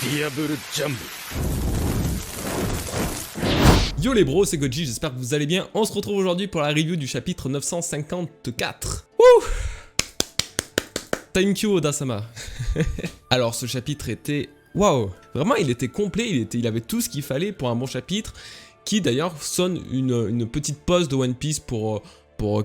Diable Jump. Yo les bros, c'est Goji, j'espère que vous allez bien. On se retrouve aujourd'hui pour la review du chapitre 954. Wouh! Thank you Oda-sama. Alors ce chapitre était... Waouh! Vraiment il était complet, il avait tout ce qu'il fallait pour un bon chapitre, qui d'ailleurs sonne une petite pause de One Piece pour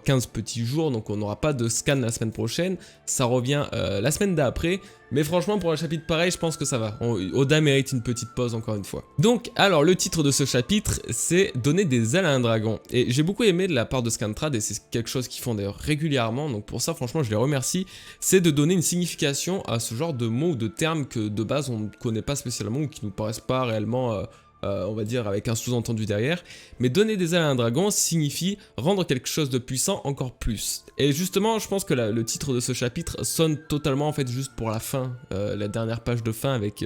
15 petits jours, donc on n'aura pas de scan la semaine prochaine, ça revient la semaine d'après, mais franchement pour un chapitre pareil je pense que ça va, Oda mérite une petite pause encore une fois. Donc alors le titre de ce chapitre c'est donner des ailes à un dragon, et j'ai beaucoup aimé de la part de Scantrad, et c'est quelque chose qu'ils font d'ailleurs régulièrement, donc pour ça franchement je les remercie, c'est de donner une signification à ce genre de mots ou de termes que de base on ne connaît pas spécialement ou qui nous paraissent pas réellement... on va dire avec un sous-entendu derrière, mais donner des ailes à un dragon signifie rendre quelque chose de puissant encore plus. Et justement, je pense que le titre de ce chapitre sonne totalement en fait juste pour la fin, la dernière page de fin avec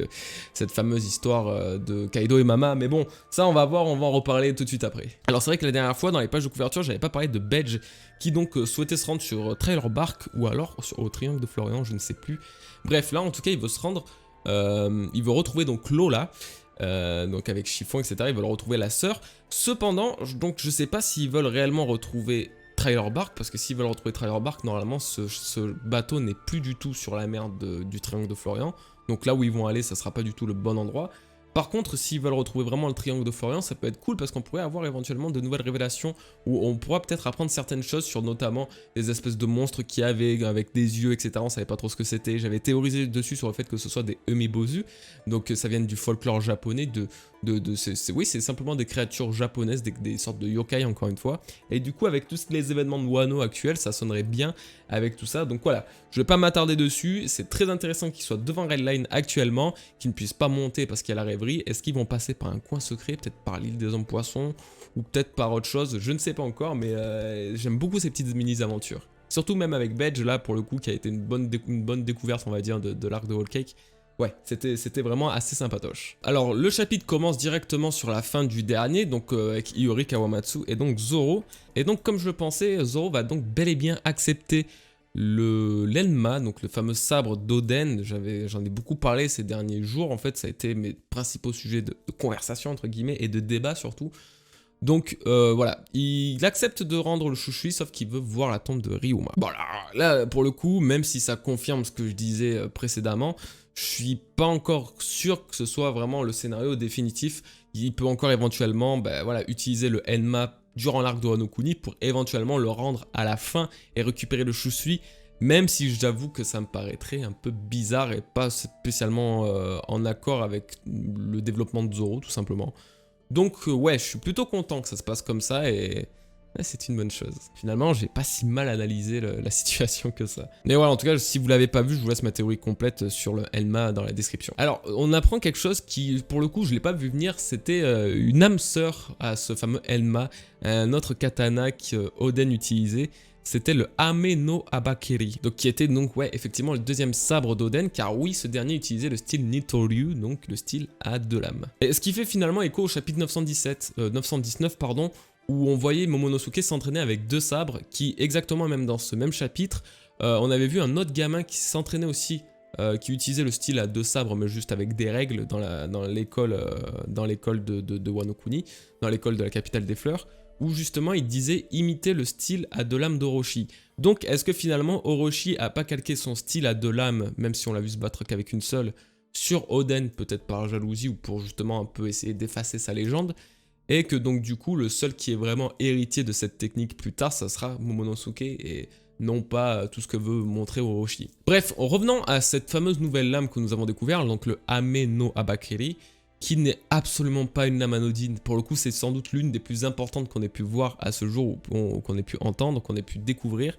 cette fameuse histoire de Kaido et Mama, mais bon, ça on va voir, on va en reparler tout de suite après. Alors c'est vrai que la dernière fois, dans les pages de couverture, j'avais pas parlé de Bedge, qui donc souhaitait se rendre sur Trailer Bark, ou alors au Triangle de Florian, je ne sais plus. Bref, là en tout cas, il veut se rendre, il veut retrouver donc Lola, donc avec Chiffon etc, ils veulent retrouver la sœur. Cependant, donc je sais pas s'ils veulent réellement retrouver Trailer Bark, parce que s'ils veulent retrouver Trailer Bark, normalement ce bateau n'est plus du tout sur la mer du Triangle de Florian, donc là où ils vont aller ça sera pas du tout le bon endroit. Par contre, s'ils veulent retrouver vraiment le Triangle de Florian, ça peut être cool parce qu'on pourrait avoir éventuellement de nouvelles révélations où on pourra peut-être apprendre certaines choses sur notamment des espèces de monstres qu'il y avait avec des yeux, etc. On savait pas trop ce que c'était. J'avais théorisé dessus sur le fait que ce soit des Umebozu, donc ça vient du folklore japonais, oui, c'est simplement des créatures japonaises, des sortes de yokai encore une fois. Et du coup, avec tous les événements de Wano actuels, ça sonnerait bien avec tout ça. Donc voilà, je vais pas m'attarder dessus. C'est très intéressant qu'ils soient devant Redline actuellement, qu'ils ne puissent pas monter parce qu'il y a la rêverie. Est-ce qu'ils vont passer par un coin secret, peut-être par l'île des hommes poissons, ou peut-être par autre chose, je ne sais pas encore, mais j'aime beaucoup ces petites mini-aventures. Surtout même avec Bedge, là, pour le coup, qui a été une bonne découverte, on va dire, de l'arc de Whole Cake. Ouais, c'était vraiment assez sympatoche. Alors, le chapitre commence directement sur la fin du dernier, donc avec Iori Kawamatsu et donc Zoro. Et donc, comme je le pensais, Zoro va donc bel et bien accepter l'Enma, donc le fameux sabre d'Oden. J'en ai beaucoup parlé ces derniers jours, en fait, ça a été mes principaux sujets de conversation, entre guillemets, et de débat surtout. Donc voilà, il accepte de rendre le Shushui, sauf qu'il veut voir la tombe de Ryuma. Bon là, pour le coup, même si ça confirme ce que je disais précédemment, je suis pas encore sûr que ce soit vraiment le scénario définitif. Il peut encore éventuellement voilà, utiliser le Enma durant l'arc de Wano Kuni pour éventuellement le rendre à la fin et récupérer le Shushui, même si j'avoue que ça me paraîtrait un peu bizarre et pas spécialement en accord avec le développement de Zoro tout simplement. Donc ouais, je suis plutôt content que ça se passe comme ça et ouais, c'est une bonne chose. Finalement, j'ai pas si mal analysé la situation que ça. Mais voilà, en tout cas, si vous l'avez pas vu, je vous laisse ma théorie complète sur le Enma dans la description. Alors, on apprend quelque chose qui, pour le coup, je l'ai pas vu venir, c'était une âme sœur à ce fameux Enma, un autre katana que Oden utilisait. C'était le Ame no Abakeri, donc qui était donc ouais effectivement le deuxième sabre d'Oden, car oui ce dernier utilisait le style Nitoryu, donc le style à deux lames. Et ce qui fait finalement écho au chapitre 919 pardon, où on voyait Momonosuke s'entraîner avec deux sabres, qui exactement même dans ce même chapitre, on avait vu un autre gamin qui s'entraînait aussi, qui utilisait le style à deux sabres mais juste avec des règles dans l'école de Wano Kuni, dans l'école de la capitale des fleurs, où justement il disait imiter le style à deux lames d'Orochi. Donc est-ce que finalement Orochi a pas calqué son style à deux lames, même si on l'a vu se battre qu'avec une seule, sur Oden, peut-être par jalousie ou pour justement un peu essayer d'effacer sa légende, et que donc du coup le seul qui est vraiment héritier de cette technique plus tard, ça sera Momonosuke et non pas tout ce que veut montrer Orochi. Bref, revenons à cette fameuse nouvelle lame que nous avons découvert, donc le Ame no Abakeri, qui n'est absolument pas une lame anodine. Pour le coup, c'est sans doute l'une des plus importantes qu'on ait pu voir à ce jour, ou qu'on ait pu entendre, qu'on ait pu découvrir,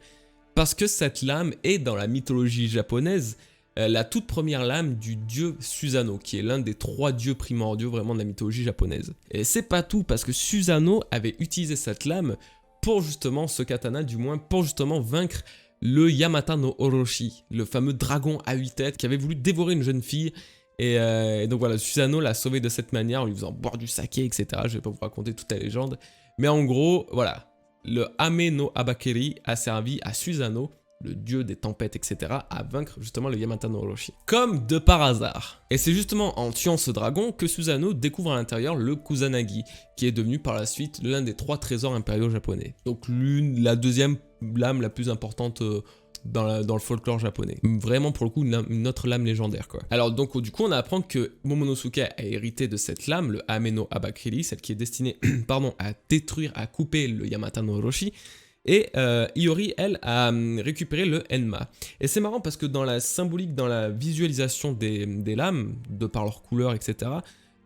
parce que cette lame est dans la mythologie japonaise la toute première lame du dieu Susanoo, qui est l'un des trois dieux primordiaux vraiment de la mythologie japonaise. Et c'est pas tout, parce que Susanoo avait utilisé cette lame pour justement, ce katana du moins, pour justement vaincre le Yamata no Orochi, le fameux dragon à 8 têtes qui avait voulu dévorer une jeune fille. Et donc voilà, Susanoo l'a sauvé de cette manière en lui faisant boire du saké, etc. Je vais pas vous raconter toute la légende. Mais en gros, voilà, le Ame no Abakeri a servi à Susanoo le dieu des tempêtes, etc., à vaincre justement le Yamata no Orochi. Comme de par hasard. Et c'est justement en tuant ce dragon que Susanoo découvre à l'intérieur le Kusanagi, qui est devenu par la suite l'un des 3 trésors impériaux japonais. Donc la deuxième lame la plus importante dans le folklore japonais. Vraiment pour le coup une autre lame légendaire quoi. Alors donc du coup on apprend que Momonosuke a hérité de cette lame, le Ame no Abakiri, celle qui est destinée pardon, à détruire, à couper le Yamata no Orochi. Et Iori, elle, a récupéré le Enma. Et c'est marrant parce que dans la symbolique, dans la visualisation des lames, de par leur couleur, etc.,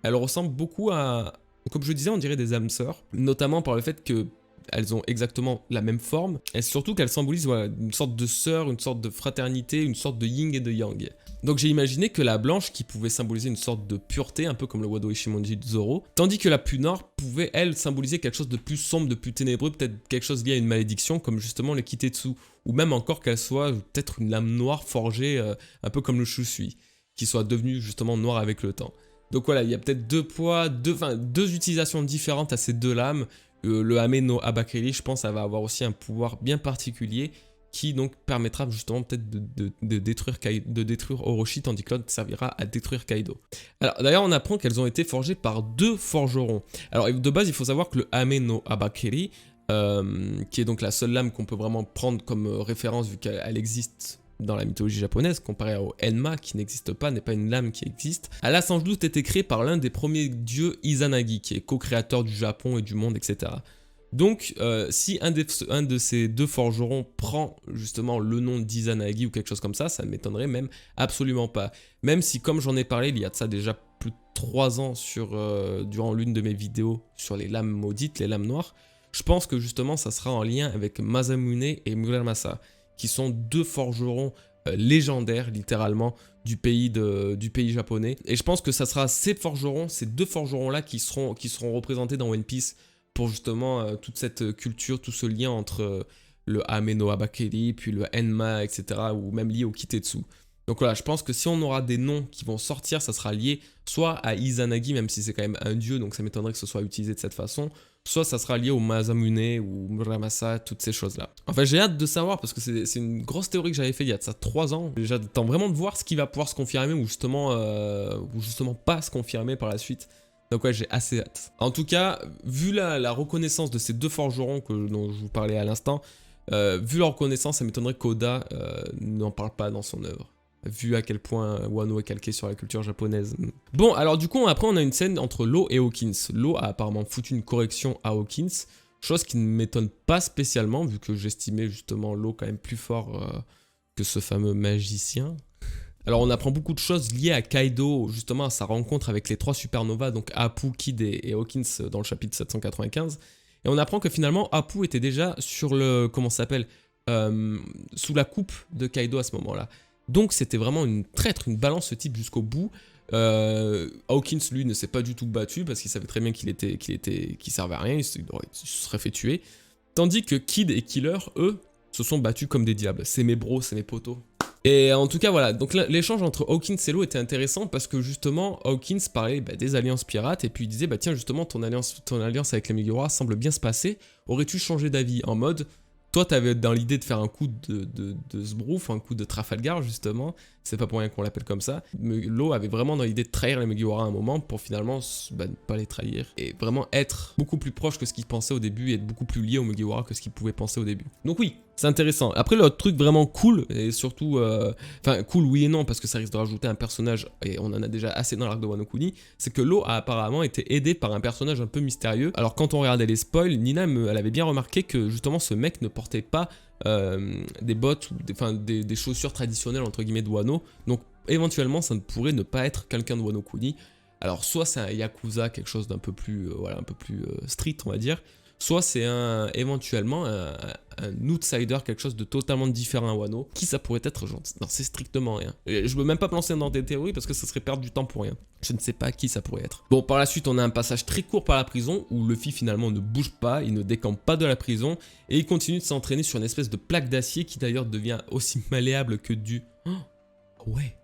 elles ressemblent beaucoup à, comme je disais, on dirait des âmes sœurs, notamment par le fait que elles ont exactement la même forme, et surtout qu'elles symbolisent voilà, une sorte de sœur, une sorte de fraternité, une sorte de yin et de yang. Donc j'ai imaginé que la blanche qui pouvait symboliser une sorte de pureté, un peu comme le Wado Ishimonji de Zoro, tandis que la plus nord pouvait, elle, symboliser quelque chose de plus sombre, de plus ténébreux, peut-être quelque chose lié à une malédiction, comme justement le Kitetsu, ou même encore qu'elle soit peut-être une lame noire forgée, un peu comme le Shusui, qui soit devenue justement noire avec le temps. Donc voilà, il y a peut-être deux utilisations différentes à ces deux lames. Le Ame no Abakiri, je pense, ça va avoir aussi un pouvoir bien particulier qui donc permettra justement peut-être de détruire Orochi, tandis que l'autre servira à détruire Kaido. Alors d'ailleurs on apprend qu'elles ont été forgées par 2 forgerons. Alors de base il faut savoir que le Ame no Abakiri, qui est donc la seule lame qu'on peut vraiment prendre comme référence vu qu'elle existe dans la mythologie japonaise, comparée au Enma qui n'existe pas, n'est pas une lame qui existe, elle a sans doute été créée par l'un des premiers dieux Izanagi, qui est co-créateur du Japon et du monde, etc. Donc, si un de ces 2 forgerons prend justement le nom d'Izanagi ou quelque chose comme ça ne m'étonnerait même absolument pas. Même si, comme j'en ai parlé il y a de ça déjà plus de 3 ans durant l'une de mes vidéos sur les lames maudites, les lames noires, je pense que justement ça sera en lien avec Masamune et Muramasa, qui sont 2 forgerons légendaires, littéralement, du pays japonais. Et je pense que ça sera ces 2 forgerons-là qui seront représentés dans One Piece pour justement toute cette culture, tout ce lien entre le Ame no Abakiri, puis le Enma, etc., ou même lié au Kitetsu. Donc voilà, je pense que si on aura des noms qui vont sortir, ça sera lié soit à Izanagi, même si c'est quand même un dieu, donc ça m'étonnerait que ce soit utilisé de cette façon, soit ça sera lié au Masamune ou Muramasa, toutes ces choses-là. Enfin, j'ai hâte de savoir parce que c'est une grosse théorie que j'avais fait il y a de ça 3 ans. J'attends vraiment de voir ce qui va pouvoir se confirmer ou justement pas se confirmer par la suite. Donc ouais, j'ai assez hâte. En tout cas, vu la reconnaissance de ces 2 forgerons dont je vous parlais à l'instant, vu leur reconnaissance, ça m'étonnerait qu'Oda n'en parle pas dans son œuvre. Vu à quel point Wano est calqué sur la culture japonaise. Bon, alors du coup, après on a une scène entre Law et Hawkins. Law a apparemment foutu une correction à Hawkins, chose qui ne m'étonne pas spécialement, vu que j'estimais justement Law quand même plus fort que ce fameux magicien. Alors on apprend beaucoup de choses liées à Kaido, justement à sa rencontre avec les 3 supernovas, donc Apu, Kid et Hawkins dans le chapitre 795. Et on apprend que finalement Apu était déjà sur le, sous la coupe de Kaido à ce moment-là. Donc c'était vraiment une traître, une balance type jusqu'au bout. Hawkins lui ne s'est pas du tout battu parce qu'il savait très bien qu'il servait à rien, il se serait fait tuer. Tandis que Kid et Killer, eux, se sont battus comme des diables. C'est mes bros, c'est mes potos. Et en tout cas voilà, donc l'échange entre Hawkins et Law était intéressant parce que justement Hawkins parlait des alliances pirates et puis il disait tiens justement ton alliance avec les Mugiwara semble bien se passer, aurais-tu changé d'avis en mode toi t'avais dans l'idée de faire un coup de Sbrouf, un coup de Trafalgar justement, c'est pas pour rien qu'on l'appelle comme ça, Law avait vraiment dans l'idée de trahir les Mugiwara à un moment pour finalement ne pas les trahir et vraiment être beaucoup plus proche que ce qu'il pensait au début et être beaucoup plus lié aux Mugiwara que ce qu'il pouvait penser au début. Donc oui, c'est intéressant. Après, l'autre truc vraiment cool, et surtout... Enfin, cool oui et non, parce que ça risque de rajouter un personnage, et on en a déjà assez dans l'arc de Wano Kuni, c'est que Law a apparemment été aidé par un personnage un peu mystérieux. Alors quand on regardait les spoils, Nina, elle avait bien remarqué que justement ce mec ne portait pas des bottes, ou des chaussures traditionnelles entre guillemets de Wano, donc éventuellement ça ne pourrait ne pas être quelqu'un de Wano Kuni. Alors soit c'est un Yakuza, quelque chose d'un peu plus, un peu plus street on va dire, soit c'est éventuellement un outsider, quelque chose de totalement différent à Wano. Qui ça pourrait être? Non, c'est strictement rien. Et je veux même pas me lancer dans des théories parce que ça serait perdre du temps pour rien. Je ne sais pas qui ça pourrait être. Bon, par la suite, on a un passage très court par la prison où Luffy finalement ne bouge pas, il ne décampe pas de la prison et il continue de s'entraîner sur une espèce de plaque d'acier qui d'ailleurs devient aussi malléable que du... Oh, ouais.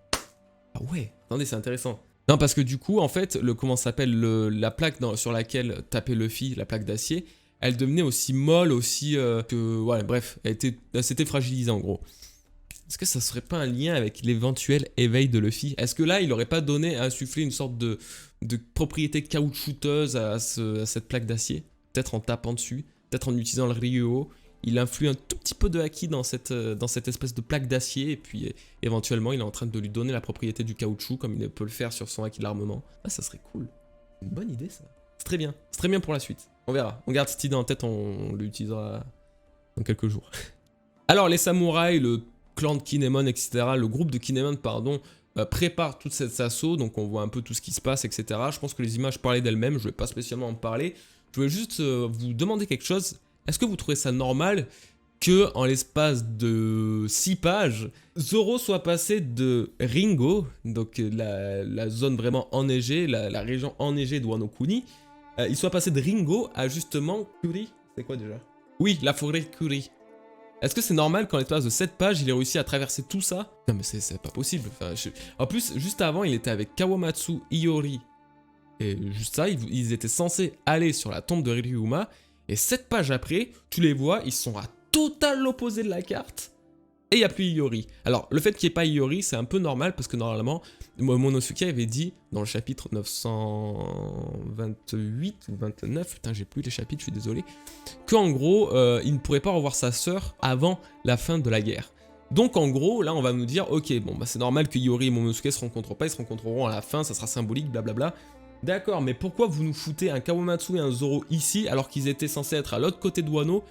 Ah ouais. Attendez, c'est intéressant. Non, parce que du coup, en fait, la plaque sur laquelle tapait Luffy, la plaque d'acier, elle devenait aussi molle, aussi que... Ouais, bref, elle s'était fragilisée en gros. Est-ce que ça serait pas un lien avec l'éventuel éveil de Luffy? Est-ce que là, il aurait pas donné, insufflé une sorte de propriété caoutchouteuse à cette plaque d'acier? Peut-être en tapant dessus, peut-être en utilisant le Ryuo. Il influe un tout petit peu de haki dans cette espèce de plaque d'acier, et puis éventuellement, il est en train de lui donner la propriété du caoutchouc, comme il peut le faire sur son haki de l'armement. Ah, ça serait cool. Une bonne idée, ça. C'est très bien. C'est très bien pour la suite. On verra. On garde cette idée en tête, on l'utilisera dans quelques jours. Alors, les samouraïs, le clan de Kinemon, etc., le groupe de Kinemon, pardon, prépare toute cette assaut, donc on voit un peu tout ce qui se passe, etc. Je pense que les images parlaient d'elles-mêmes, je ne vais pas spécialement en parler. Je voulais juste vous demander quelque chose. Est-ce que vous trouvez ça normal que, en l'espace de 6 pages, Zoro soit passé de Ringo, donc la zone vraiment enneigée, la région enneigée de Wano Kuni, il soit passé de Ringo à justement Kuri? C'est quoi déjà? Oui, la forêt Kuri. Est-ce que c'est normal qu'en l'espace de 7 pages, il ait réussi à traverser tout ça? Non mais c'est pas possible. Enfin, en plus, juste avant, il était avec Kawamatsu, Iori. Et juste ça, ils étaient censés aller sur la tombe de Ryuma. Et 7 pages après, tu les vois, ils sont à total l'opposé de la carte. Et il n'y a plus Iori. Alors, le fait qu'il n'y ait pas Iori, c'est un peu normal parce que normalement, Momonosuke avait dit dans le chapitre 928 ou 29, putain, j'ai plus les chapitres, je suis désolé, qu'en gros, il ne pourrait pas revoir sa sœur avant la fin de la guerre. Donc, en gros, là, on va nous dire, ok, bon, bah, c'est normal que Iori et Momonosuke se rencontrent pas, ils se rencontreront à la fin, ça sera symbolique, blablabla. D'accord, mais pourquoi vous nous foutez un Kawamatsu et un Zoro ici alors qu'ils étaient censés être à l'autre côté de Wano?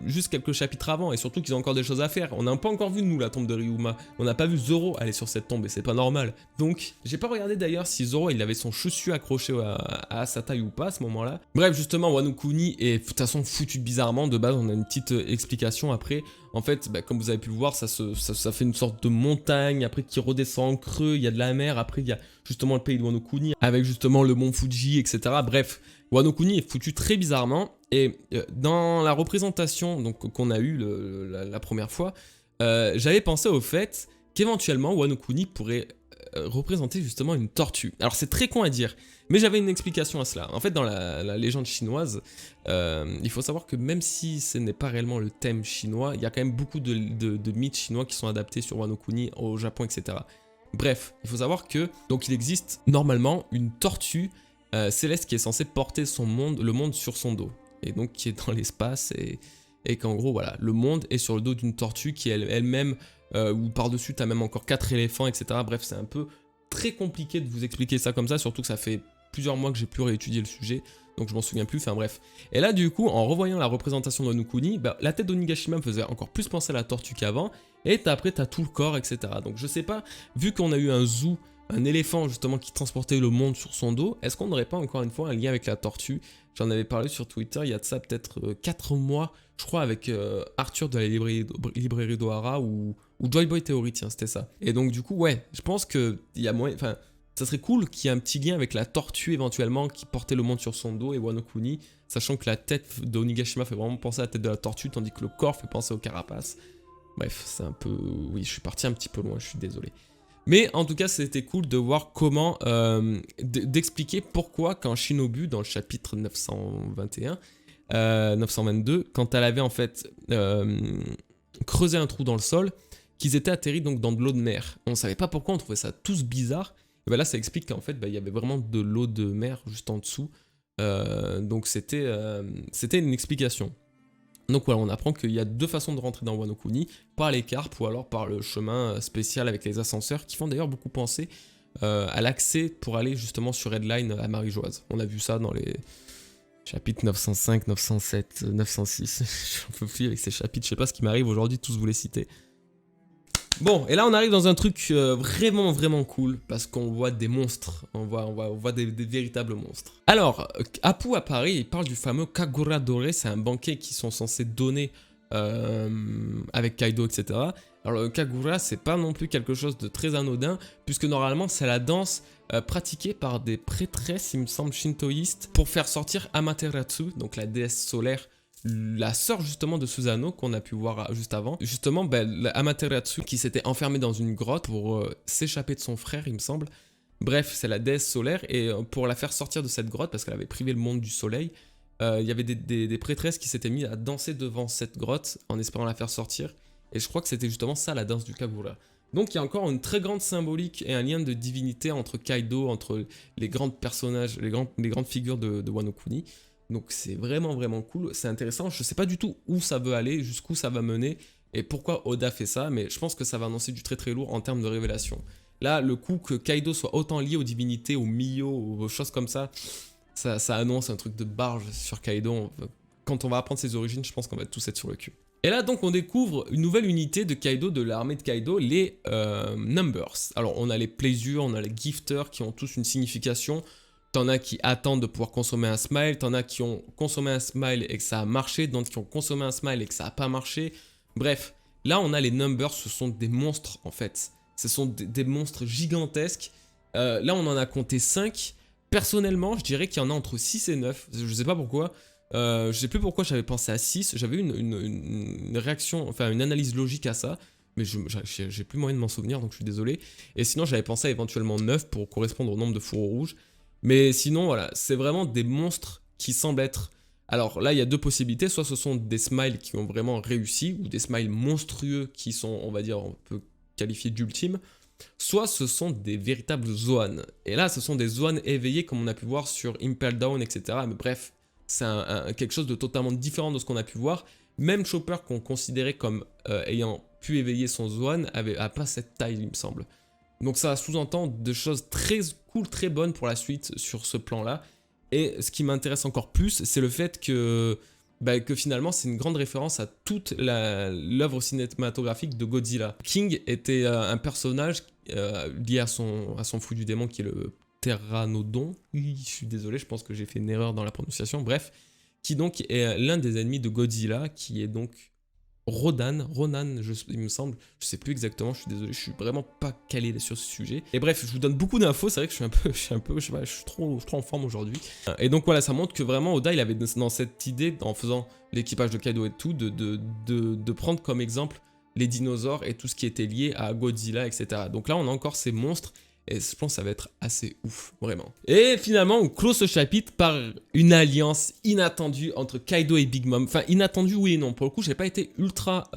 Juste quelques chapitres avant, et surtout qu'ils ont encore des choses à faire. On n'a pas encore vu, nous, la tombe de Ryuma. On n'a pas vu Zoro aller sur cette tombe, et c'est pas normal. Donc, j'ai pas regardé d'ailleurs si Zoro, il avait son chaussure accroché à sa taille ou pas à ce moment-là. Bref, justement, Wano Kuni est de toute façon foutu bizarrement. De base, on a une petite explication après. En fait, bah, comme vous avez pu le voir, ça fait une sorte de montagne, après qui redescend en creux, il y a de la mer, après il y a justement le pays de Wano Kuni, avec justement le mont Fuji, etc. Bref, Wano Kuni est foutu très bizarrement, et dans la représentation qu'on a eue la première fois, j'avais pensé au fait qu'éventuellement Wano Kuni pourrait représenter justement une tortue. Alors c'est très con à dire, mais j'avais une explication à cela. En fait, dans la légende chinoise, il faut savoir que même si ce n'est pas réellement le thème chinois, il y a quand même beaucoup de mythes chinois qui sont adaptés sur Wano Kuni, au Japon, etc. Bref, il faut savoir que donc il existe normalement une tortue céleste qui est censée porter le monde sur son dos, et donc qui est dans l'espace, et qu'en gros voilà, le monde est sur le dos d'une tortue qui elle-même, ou par-dessus t'as même encore 4 éléphants, etc. Bref, c'est un peu très compliqué de vous expliquer ça comme ça, surtout que ça fait plusieurs mois que j'ai pu réétudier le sujet, donc je m'en souviens plus, enfin bref. Et là du coup, en revoyant la représentation de Wano Kuni, bah, la tête d'Onigashima me faisait encore plus penser à la tortue qu'avant, et après t'as tout le corps, etc. Donc je sais pas, vu qu'on a eu un éléphant justement qui transportait le monde sur son dos, est-ce qu'on n'aurait pas encore une fois un lien avec la tortue? J'en avais parlé sur Twitter il y a de ça peut-être 4 mois, je crois, avec Arthur de la librairie d'Ohara, ou Joy Boy Theory, tiens, c'était ça. Et donc du coup, ouais, je pense qu'il y a moyen, enfin, ça serait cool qu'il y ait un petit lien avec la tortue éventuellement qui portait le monde sur son dos, et Wano Kuni, sachant que la tête de Onigashima fait vraiment penser à la tête de la tortue, tandis que le corps fait penser au carapace. Bref, c'est un peu... Oui, je suis parti un petit peu loin, je suis désolé. Mais en tout cas, c'était cool de voir comment... d'expliquer pourquoi quand Shinobu, dans le chapitre 921, 922, quand elle avait en fait creusé un trou dans le sol, qu'ils étaient atterris donc dans de l'eau de mer. On savait pas pourquoi, on trouvait ça tous bizarre. Et ben là, ça explique qu'en fait, il y avait vraiment de l'eau de mer juste en dessous. Donc c'était une explication. Donc voilà, on apprend qu'il y a 2 façons de rentrer dans Wano Kuni, par les carpes ou alors par le chemin spécial avec les ascenseurs, qui font d'ailleurs beaucoup penser à l'accès pour aller justement sur Redline à Marie-Joise. On a vu ça dans les chapitres 905, 907, 906, j'en peux plus avec ces chapitres, je sais pas ce qui m'arrive aujourd'hui, tous vous les citer. Bon, et là on arrive dans un truc vraiment vraiment cool, parce qu'on voit des monstres, on voit des véritables monstres. Alors, Apu à Paris, il parle du fameux Kagura doré, c'est un banquet qu'ils sont censés donner avec Kaido, etc. Alors le Kagura, c'est pas non plus quelque chose de très anodin, puisque normalement c'est la danse pratiquée par des prêtresses, il me semble, shintoïstes, pour faire sortir Amaterasu, donc la déesse solaire, la sœur justement de Susanoo qu'on a pu voir juste avant. Justement, Amaterasu qui s'était enfermée dans une grotte pour s'échapper de son frère, il me semble. Bref, c'est la déesse solaire, et pour la faire sortir de cette grotte, parce qu'elle avait privé le monde du soleil, il y avait des prêtresses qui s'étaient mis à danser devant cette grotte en espérant la faire sortir. Et je crois que c'était justement ça la danse du Kagura. Donc il y a encore une très grande symbolique et un lien de divinité entre Kaido, entre les grands personnages, les grandes figures de Wano Kuni. Donc c'est vraiment vraiment cool, c'est intéressant. Je sais pas du tout où ça veut aller, jusqu'où ça va mener et pourquoi Oda fait ça, mais je pense que ça va annoncer du très très lourd en termes de révélation. Là, le coup que Kaido soit autant lié aux divinités, aux Mio, aux choses comme ça, ça annonce un truc de barge sur Kaido. Quand on va apprendre ses origines, je pense qu'on va tous être sur le cul. Et là, donc, on découvre une nouvelle unité de Kaido, de l'armée de Kaido, les Numbers. Alors, on a les Pleasure, on a les Gifters qui ont tous une signification. T'en as qui attendent de pouvoir consommer un smile, t'en as qui ont consommé un smile et que ça a marché, d'autres qui ont consommé un smile et que ça n'a pas marché. Bref, là, on a les Numbers, ce sont des monstres, en fait. Ce sont des monstres gigantesques. Là, on en a compté 5. Personnellement, je dirais qu'il y en a entre 6 et 9. Je sais pas pourquoi. Je sais plus pourquoi j'avais pensé à 6. J'avais eu une réaction, enfin une analyse logique à ça. Mais j'ai plus moyen de m'en souvenir, donc je suis désolé. Et sinon, j'avais pensé à éventuellement 9 pour correspondre au nombre de fourreaux rouges. Mais sinon, voilà, c'est vraiment des monstres qui semblent être... Alors là, il y a deux possibilités. Soit ce sont des smiles qui ont vraiment réussi, ou des smiles monstrueux qui sont, on va dire, on peut qualifier d'ultimes. Soit ce sont des véritables Zoan. Et là, ce sont des Zoan éveillés comme on a pu voir sur Impel Down, etc. Mais bref, c'est quelque chose de totalement différent de ce qu'on a pu voir. Même Chopper, qu'on considérait comme ayant pu éveiller son Zoan, a pas cette taille, il me semble. Donc ça sous-entend des choses très cool, très bonnes pour la suite sur ce plan-là. Et ce qui m'intéresse encore plus, c'est le fait que finalement c'est une grande référence à toute l'œuvre cinématographique de Godzilla. King était un personnage lié à son fou du démon qui est le Pteranodon. Je suis désolé, je pense que j'ai fait une erreur dans la prononciation. Bref, qui donc est l'un des ennemis de Godzilla, qui est donc Ronan, il me semble, je sais plus exactement, je suis désolé, je suis vraiment pas calé sur ce sujet. Et bref, je vous donne beaucoup d'infos, c'est vrai que je suis trop en forme aujourd'hui. Et donc voilà, ça montre que vraiment Oda, il avait dans cette idée, en faisant l'équipage de Kaido et tout, de prendre comme exemple les dinosaures et tout ce qui était lié à Godzilla, etc. Donc là, on a encore ces monstres. Et je pense que ça va être assez ouf, vraiment. Et finalement, on clôt ce chapitre par une alliance inattendue entre Kaido et Big Mom. Enfin, inattendue, oui et non. Pour le coup, j'ai pas été ultra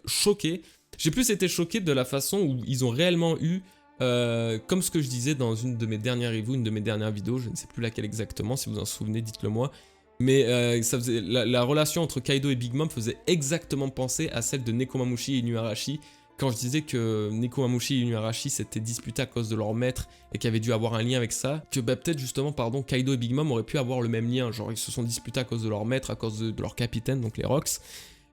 choqué. J'ai plus été choqué de la façon où ils ont réellement eu, comme ce que je disais dans une de mes dernières reviews, une de mes dernières vidéos, je ne sais plus laquelle exactement, si vous en souvenez, dites-le moi. Mais ça faisait, la relation entre Kaido et Big Mom faisait exactement penser à celle de Nekomamushi et Inuarashi. Quand je disais que Nekomamushi et Inuarashi s'étaient disputés à cause de leur maître et qu'il y avait dû avoir un lien avec ça, que peut-être justement, Kaido et Big Mom auraient pu avoir le même lien, genre ils se sont disputés à cause de leur maître, à cause de leur capitaine, donc les Rocks,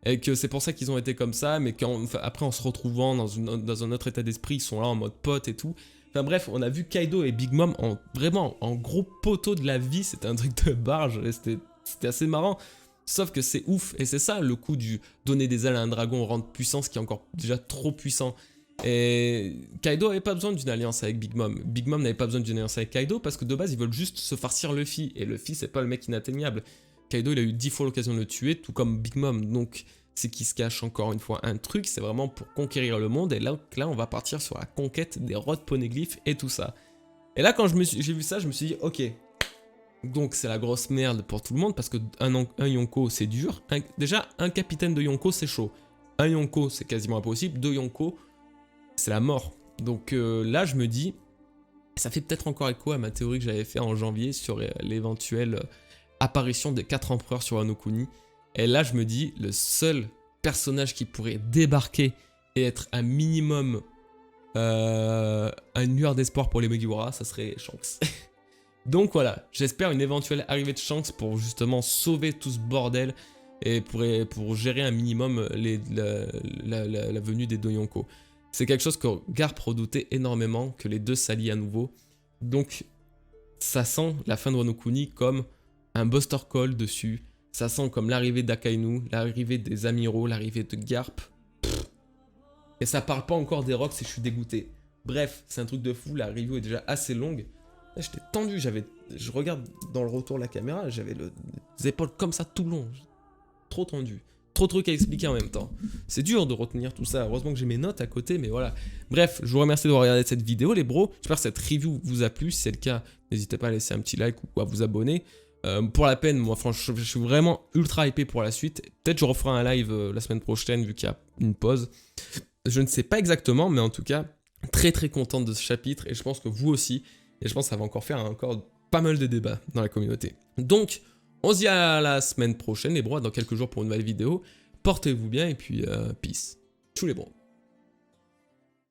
et que c'est pour ça qu'ils ont été comme ça, mais qu'après en se retrouvant dans un autre état d'esprit, ils sont là en mode pote et tout. Enfin bref, on a vu Kaido et Big Mom vraiment en gros poteau de la vie, c'était un truc de barge, c'était assez marrant. Sauf que c'est ouf, et c'est ça le coup du donner des ailes à un dragon, rendre puissance qui est encore déjà trop puissant. Et Kaido n'avait pas besoin d'une alliance avec Big Mom. Big Mom n'avait pas besoin d'une alliance avec Kaido parce que de base ils veulent juste se farcir Luffy. Et Luffy c'est pas le mec inatteignable. Kaido il a eu 10 fois l'occasion de le tuer, tout comme Big Mom. Donc c'est qu'il se cache encore une fois un truc, c'est vraiment pour conquérir le monde. Et là on va partir sur la conquête des Road Poneglyph et tout ça. Et là quand j'ai vu ça, je me suis dit ok. Donc c'est la grosse merde pour tout le monde parce que un Yonko c'est dur. Déjà un capitaine de Yonko c'est chaud. Un Yonko c'est quasiment impossible. Deux Yonko c'est la mort. Donc là je me dis, ça fait peut-être encore écho à ma théorie que j'avais fait en janvier sur l'éventuelle apparition des 4 empereurs sur Wano Kuni. Et là je me dis, le seul personnage qui pourrait débarquer et être un minimum une lueur d'espoir pour les Mugiwara, ça serait Shanks. Donc voilà, j'espère une éventuelle arrivée de Shanks pour justement sauver tout ce bordel et pour gérer un minimum la venue des deux Yonko. C'est quelque chose que Garp redoutait énormément, que les deux s'allient à nouveau. Donc ça sent la fin de Wano Kuni comme un Buster Call dessus. Ça sent comme l'arrivée d'Akainu, l'arrivée des Amiraux, l'arrivée de Garp. Et ça parle pas encore des Rocks et je suis dégoûté. Bref, c'est un truc de fou, la review est déjà assez longue. Là, j'étais tendu, je regarde dans le retour de la caméra, j'avais les épaules comme ça tout le long. Trop tendu. Trop de trucs à expliquer en même temps. C'est dur de retenir tout ça. Heureusement que j'ai mes notes à côté, mais voilà. Bref, je vous remercie d'avoir regardé cette vidéo, les bros. J'espère que cette review vous a plu. Si c'est le cas, n'hésitez pas à laisser un petit like ou à vous abonner. Pour la peine, moi franchement, je suis vraiment ultra hypé pour la suite. Peut-être je referai un live la semaine prochaine vu qu'il y a une pause. Je ne sais pas exactement, mais en tout cas, très très contente de ce chapitre et je pense que vous aussi. Et je pense que ça va encore faire encore pas mal de débats dans la communauté. Donc, on se dit à la semaine prochaine, les bros, dans quelques jours pour une nouvelle vidéo. Portez-vous bien et puis peace. Tchou les bros.